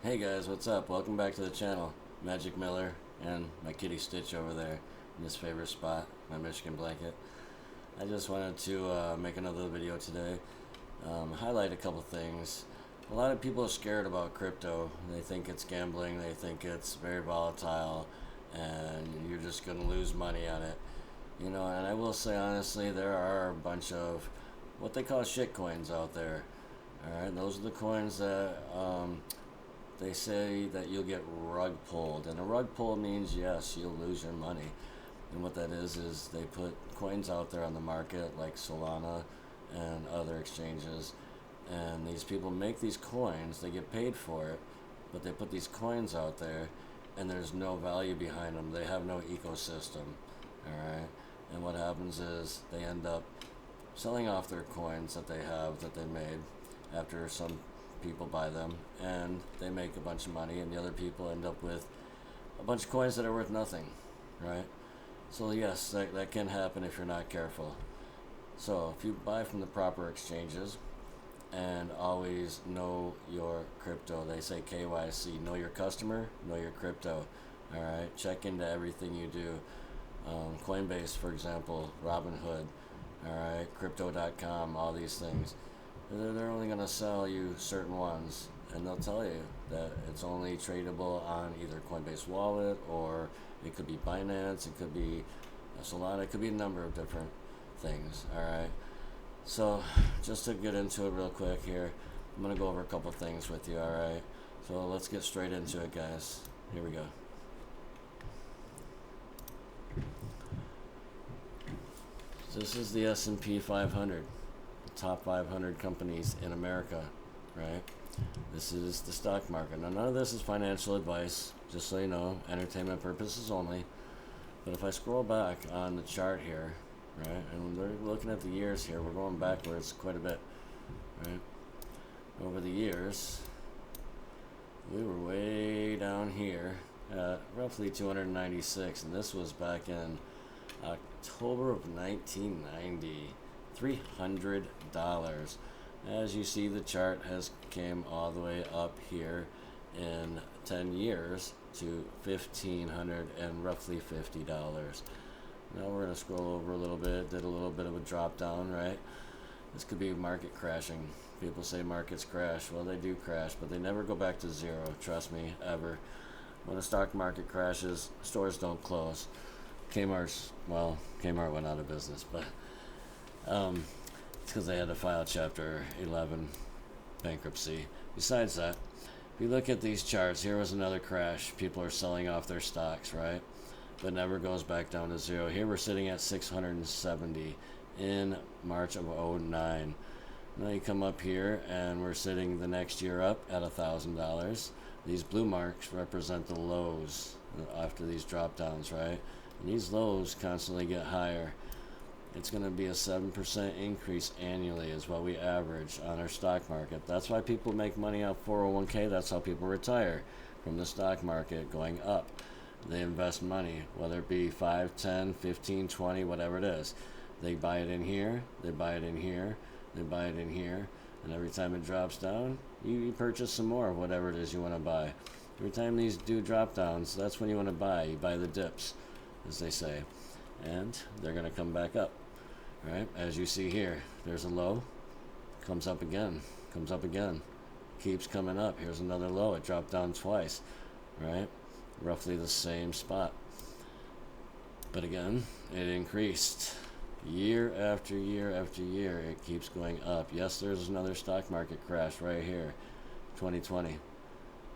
Hey guys, what's up? Welcome back to the channel. Magic Miller and my kitty Stitch over there in his favorite spot, my Michigan blanket. I just wanted to make another video today, highlight a couple things. A lot of people are scared about crypto. They think it's gambling, they think it's very volatile, and you're just going to lose money on it. You know, and I will say honestly, there are a bunch of what they call shit coins out there. Alright, those are the coins that they say that you'll get rug pulled, and a rug pull means yes, you'll lose your money. And what that is they put coins out there on the market like Solana and other exchanges, and these people make these coins, they get paid for it, but they put these coins out there and there's no value behind them. They have no ecosystem. Alright, and what happens is they end up selling off their coins that they have that they made after some people buy them, and they make a bunch of money, and the other people end up with a bunch of coins that are worth nothing, right? So yes, that can happen if you're not careful. So if you buy from the proper exchanges and always know your crypto, they say KYC, know your customer, know your crypto. All right, check into everything you do. Coinbase, for example, Robinhood, all right, crypto.com, all these things. They're only going to sell you certain ones, and they'll tell you that it's only tradable on either Coinbase wallet, or it could be Binance, it could be Solana, it could be a number of different things. Alright, so just to get into it real quick here, I'm going to go over a couple things with you. Alright, so let's get straight into it, guys. Here we go. So this is the S&P 500. Top 500 companies in America, right? This is the stock market. Now, none of this is financial advice, just so you know, entertainment purposes only. But if I scroll back on the chart here, right, and we're looking at the years here, we're going backwards quite a bit, right? Over the years, we were way down here at roughly 296, and this was back in October of 1990. $300. As you see, the chart has came all the way up here in 10 years to $1,500 and roughly $50. Now we're going to scroll over a little bit, did a little bit of a drop down, right? This could be market crashing. People say markets crash. Well, they do crash, but they never go back to zero, trust me, ever. When a stock market crashes, stores don't close. Kmart went out of business, but it's because they had to file Chapter 11 bankruptcy. Besides that, if you look at these charts, here was another crash. People are selling off their stocks, right? But never goes back down to zero. Here we're sitting at 670 in March of 09. Now you come up here and we're sitting the next year up at $1,000. These blue marks represent the lows after these drop downs, right? And these lows constantly get higher. It's going to be a 7% increase annually is what we average on our stock market. That's why people make money off 401k. That's how people retire from the stock market going up. They invest money, whether it be 5, 10, 15, 20, whatever it is. They buy it in here, they buy it in here, they buy it in here, and every time it drops down, you purchase some more of whatever it is you want to buy. Every time these do drop downs, that's when you want to buy. You buy the dips, as they say, and they're going to come back up. Right, as you see here, there's a low, comes up again, keeps coming up. Here's another low, it dropped down twice, right? Roughly the same spot. But again, it increased year after year after year. It keeps going up. Yes, there's another stock market crash right here, 2020,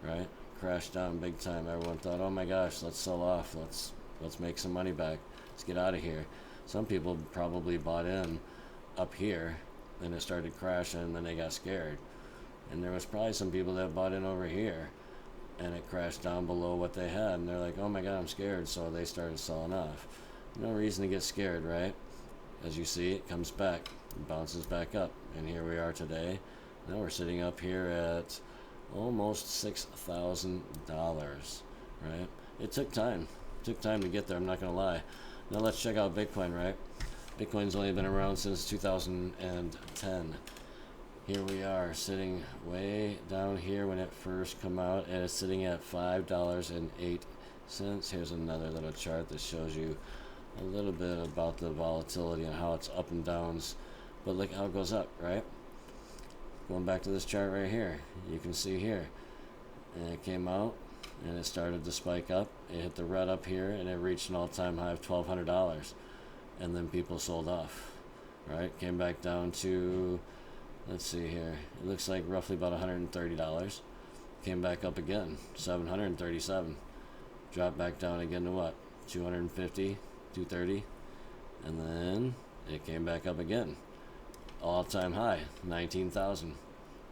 right? Crashed down big time. Everyone thought, oh my gosh, let's sell off. Let's make some money back. Let's get out of here. Some people probably bought in up here, and it started crashing, and then they got scared. And there was probably some people that bought in over here, and it crashed down below what they had, and they're like, oh my god, I'm scared, so they started selling off. No reason to get scared, right? As you see, it comes back, it bounces back up, and here we are today. Now we're sitting up here at almost $6,000, right? It took time to get there, I'm not going to lie. Now let's check out Bitcoin, right? Bitcoin's only been around since 2010. Here we are sitting way down here when it first come out, and it's sitting at $5.08. Here's another little chart that shows you a little bit about the volatility and how it's up and downs. But look how it goes up, right? Going back to this chart right here, you can see here, and it came out and it started to spike up. It hit the red up here and it reached an all-time high of $1,200, and then people sold off, right? Came back down to, let's see here, it looks like roughly about $130. Came back up again, $737. Dropped back down again to what, 250, 230, and then it came back up again, all-time high, 19,000.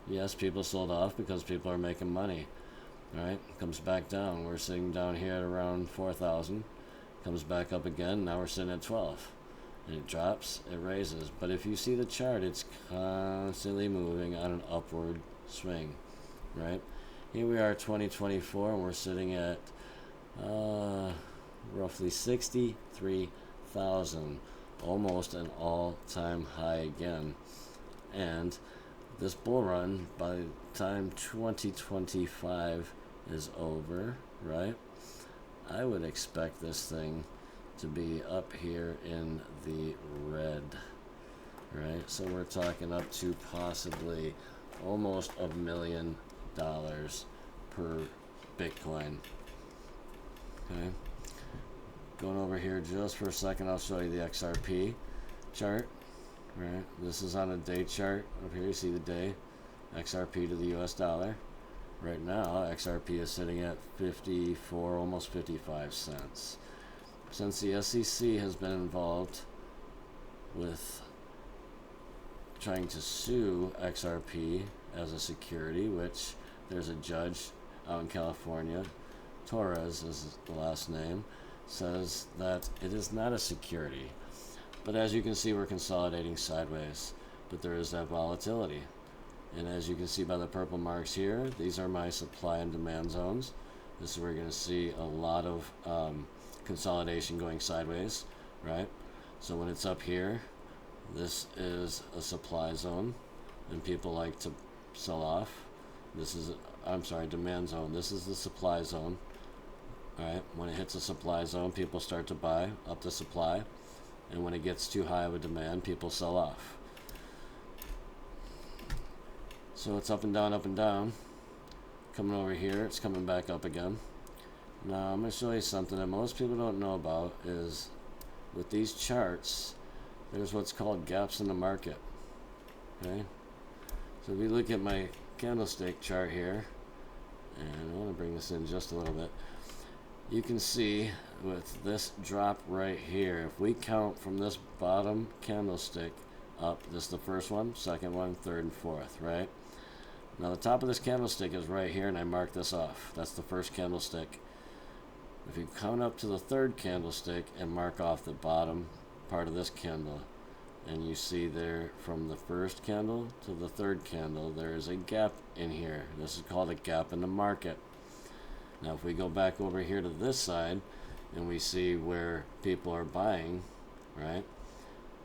Yes, people sold off because people are making money, right? Comes back down. We're sitting down here at around 4,000. Comes back up again. Now we're sitting at 12. And it drops, it raises. But if you see the chart, it's constantly moving on an upward swing, right? Here we are, 2024, and we're sitting at roughly 63,000, almost an all-time high again. And this bull run, by the time 2025 is over, right, I would expect this thing to be up here in the red, right? So we're talking up to possibly almost $1 million per Bitcoin. Okay, going over here just for a second, I'll show you the XRP chart. Right, this is on a day chart. Up here you see the day, XRP to the US dollar. Right now, XRP is sitting at 54, almost 55 cents. Since the SEC has been involved with trying to sue XRP as a security, which there's a judge out in California, Torres is the last name, says that it is not a security. But as you can see, we're consolidating sideways, but there is that volatility. And as you can see by the purple marks here, these are my supply and demand zones. This is where you're going to see a lot of consolidation going sideways, right? So when it's up here, this is a supply zone, and people like to sell off. This is, demand zone. This is the supply zone, right? When it hits a supply zone, people start to buy up the supply. And when it gets too high of a demand, people sell off. So it's up and down. Coming over here, it's coming back up again. Now I'm going to show you something that most people don't know about is with these charts, there's what's called gaps in the market. Okay? So if we look at my candlestick chart here, and I want to bring this in just a little bit, you can see with this drop right here, if we count from this bottom candlestick up, this is the first one, second one, third, and fourth, right? Now the top of this candlestick is right here, and I marked this off. That's the first candlestick. If you count up to the third candlestick and mark off the bottom part of this candle, and you see there from the first candle to the third candle, there is a gap in here. This is called a gap in the market. Now if we go back over here to this side and we see where people are buying, right?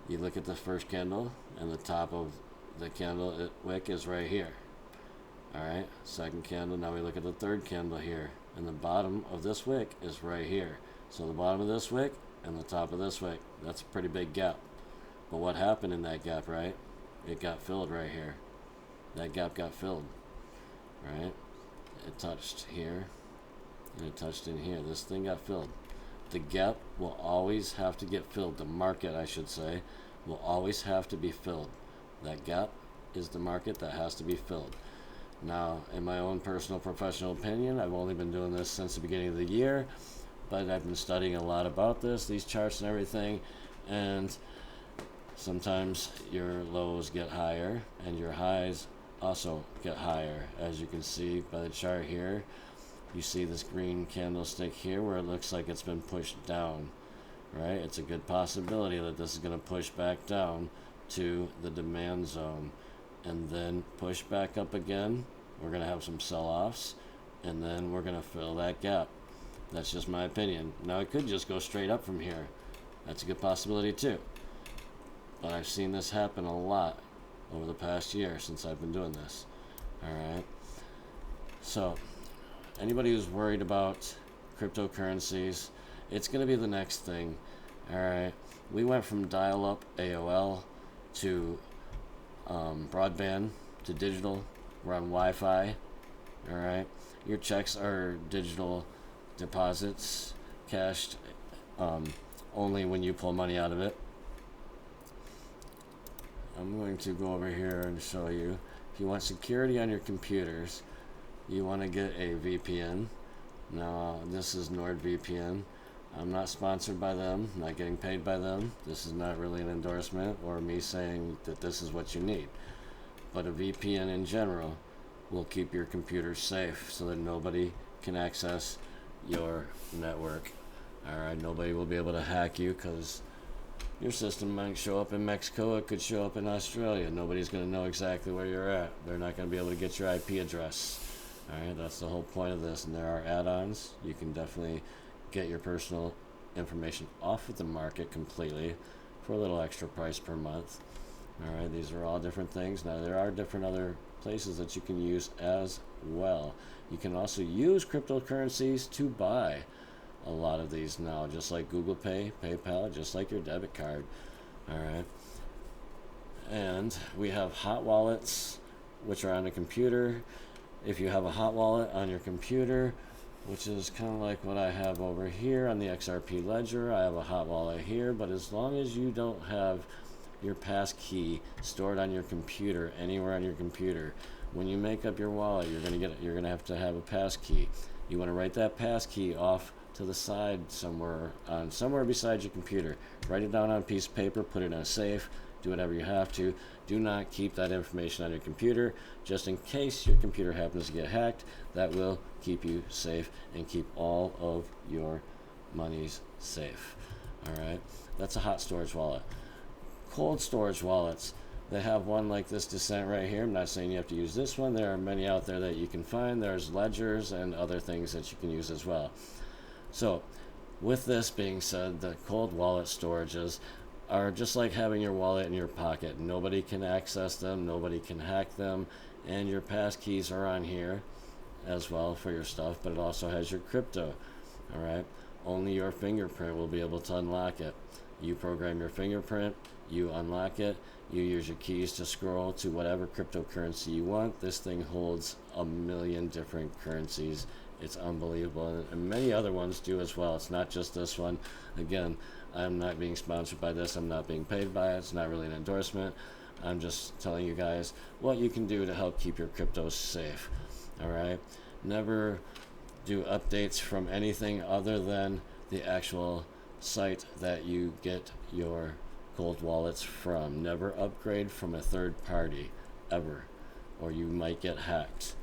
You look at the first candle and the top of the candle wick is right here. Alright, second candle, now we look at the third candle here and the bottom of this wick is right here. So the bottom of this wick and the top of this wick, that's a pretty big gap. But what happened in that gap, right? It got filled right here. That gap got filled, right? It touched here and it touched in here. This thing got filled. The gap will always have to get filled. The market, I should say, will always have to be filled. That gap is the market that has to be filled. Now, in my own personal professional opinion, I've only been doing this since the beginning of the year, but I've been studying a lot about this, these charts and everything, and sometimes your lows get higher and your highs also get higher. As you can see by the chart here, you see this green candlestick here where it looks like it's been pushed down, right? It's a good possibility that this is going to push back down to the demand zone and then push back up again. We're going to have some sell-offs and then we're going to fill that gap. That's just my opinion. Now it could just go straight up from here. That's a good possibility too. But I've seen this happen a lot over the past year since I've been doing this. Alright? So, anybody who's worried about cryptocurrencies, it's going to be the next thing. Alright? We went from dial-up AOL to broadband to digital. We're on Wi-Fi. Alright? Your checks are digital deposits, cashed only when you pull money out of it. I'm going to go over here and show you. If you want security on your computers, you want to get a VPN. Now, this is NordVPN. I'm not sponsored by them, not getting paid by them. This is not really an endorsement or me saying that this is what you need. But a VPN in general will keep your computer safe so that nobody can access your network. Alright, nobody will be able to hack you because your system might show up in Mexico, it could show up in Australia. Nobody's going to know exactly where you're at. They're not going to be able to get your IP address. Alright, that's the whole point of this. And there are add-ons. You can definitely get your personal information off of the market completely for a little extra price per month. Alright, these are all different things. Now, there are different other places that you can use as well. You can also use cryptocurrencies to buy a lot of these now, just like Google Pay, PayPal, just like your debit card. Alright. And we have hot wallets, which are on a computer. If you have a hot wallet on your computer, which is kind of like what I have over here on the XRP ledger, I have a hot wallet here, but as long as you don't have your pass key stored on your computer, anywhere on your computer, when you make up your wallet, you're gonna have to have a pass key. You want to write that pass key off to the side somewhere beside your computer. Write it down on a piece of paper, put it in a safe, do whatever you have to. Do not keep that information on your computer, just in case your computer happens to get hacked. That will keep you safe and keep all of your monies safe. Alright, that's a hot storage wallet. Cold storage wallets, they have one like this Descent right here. I'm not saying you have to use this one. There are many out there that you can find. There's ledgers and other things that you can use as well. So, with this being said, the cold wallet storages are just like having your wallet in your pocket. Nobody can access them, nobody can hack them, and your pass keys are on here as well for your stuff, but it also has your crypto. Alright? Only your fingerprint will be able to unlock it. You program your fingerprint, you unlock it, you use your keys to scroll to whatever cryptocurrency you want. This thing holds 1 million different currencies. It's unbelievable, and many other ones do as well. It's not just this one. Again, I'm not being sponsored by this. I'm not being paid by it. It's not really an endorsement. I'm just telling you guys what you can do to help keep your cryptos safe. Alright? Never do updates from anything other than the actual site that you get your cold wallets from. Never upgrade from a third party, ever, or you might get hacked.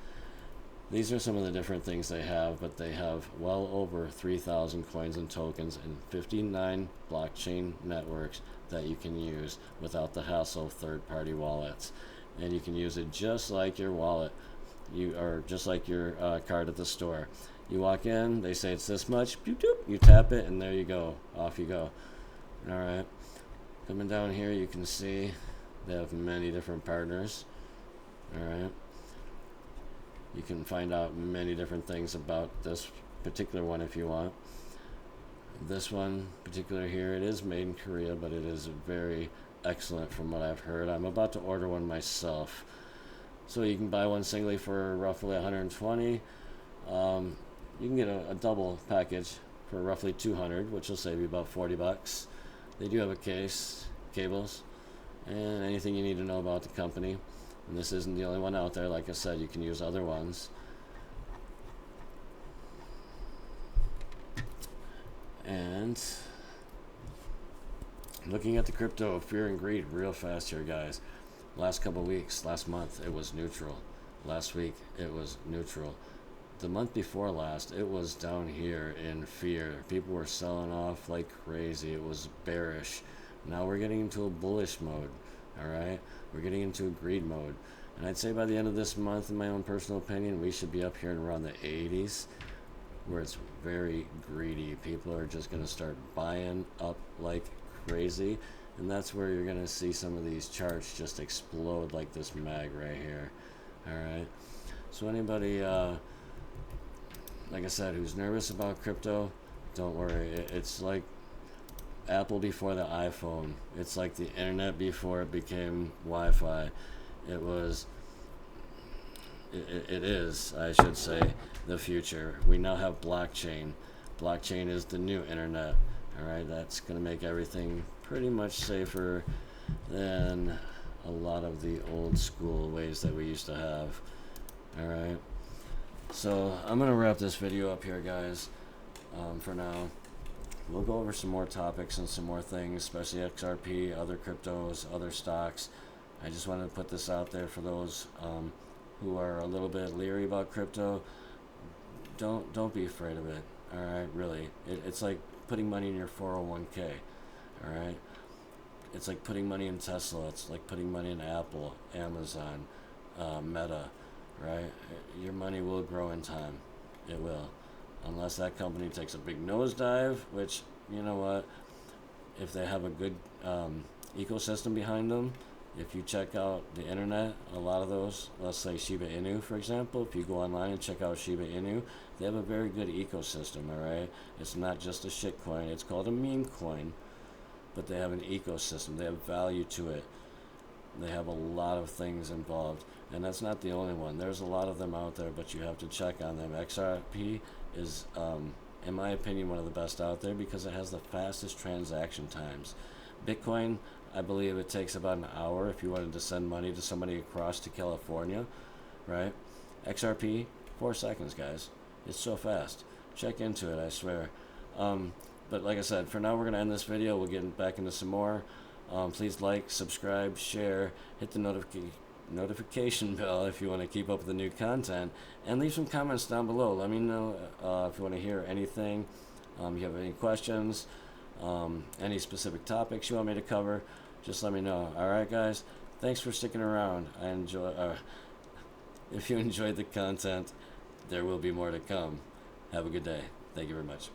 These are some of the different things they have, but they have well over 3,000 coins and tokens and 59 blockchain networks that you can use without the hassle of third-party wallets. And you can use it just like your wallet, or just like your card at the store. You walk in, they say it's this much, boop, boop, you tap it, and there you go. Off you go. Alright. Coming down here, you can see they have many different partners. Alright. You can find out many different things about this particular one if you want. This one particular here, it is made in Korea, but it is very excellent from what I've heard. I'm about to order one myself. So you can buy one singly for roughly 120. You can get a double package for roughly 200, which will save you about 40 bucks. They do have a case, cables, and anything you need to know about the company. And this isn't the only one out there. Like I said, you can use other ones. And looking at the crypto fear and greed real fast here, guys. Last couple weeks, last month, it was neutral. Last week, it was neutral. The month before last, it was down here in fear. People were selling off like crazy. It was bearish. Now we're getting into a bullish mode. Alright? We're getting into a greed mode. And I'd say by the end of this month, in my own personal opinion, we should be up here in around the 80s, where it's very greedy. People are just going to start buying up like crazy. And that's where you're going to see some of these charts just explode like this mag right here. Alright, so anybody, like I said, who's nervous about crypto, don't worry. It's like Apple before the iPhone. It's like the internet before it became Wi-Fi. It was, it is, I should say, the future. We now have blockchain. Blockchain is the new internet. Alright, that's going to make everything pretty much safer than a lot of the old school ways that we used to have. Alright, so I'm going to wrap this video up here, guys, for now. We'll go over some more topics and some more things, especially XRP, other cryptos, other stocks. I just wanted to put this out there for those who are a little bit leery about crypto. Don't be afraid of it. Alright, really. It's like putting money in your 401k. Alright? It's like putting money in Tesla. It's like putting money in Apple, Amazon, Meta. Right? Your money will grow in time. It will. Unless that company takes a big nosedive, which, you know what, if they have a good ecosystem behind them, if you check out the internet, a lot of those, let's say Shiba Inu, for example, if you go online and check out Shiba Inu, they have a very good ecosystem, alright? It's not just a shit coin, it's called a meme coin, but they have an ecosystem, they have value to it. They have a lot of things involved, and that's not the only one. There's a lot of them out there, but you have to check on them. XRP is, in my opinion, one of the best out there because it has the fastest transaction times. Bitcoin, I believe it takes about an hour if you wanted to send money to somebody across to California, right? XRP, 4 seconds, guys. It's so fast. Check into it, I swear. But like I said, for now we're going to end this video. We'll get back into some more. Please like, subscribe, share, hit the notification bell if you want to keep up with the new content, and leave some comments down below. Let me know if you want to hear anything, you have any questions, any specific topics you want me to cover, just let me know. Alright guys, thanks for sticking around. If you enjoyed the content, there will be more to come. Have a good day. Thank you very much.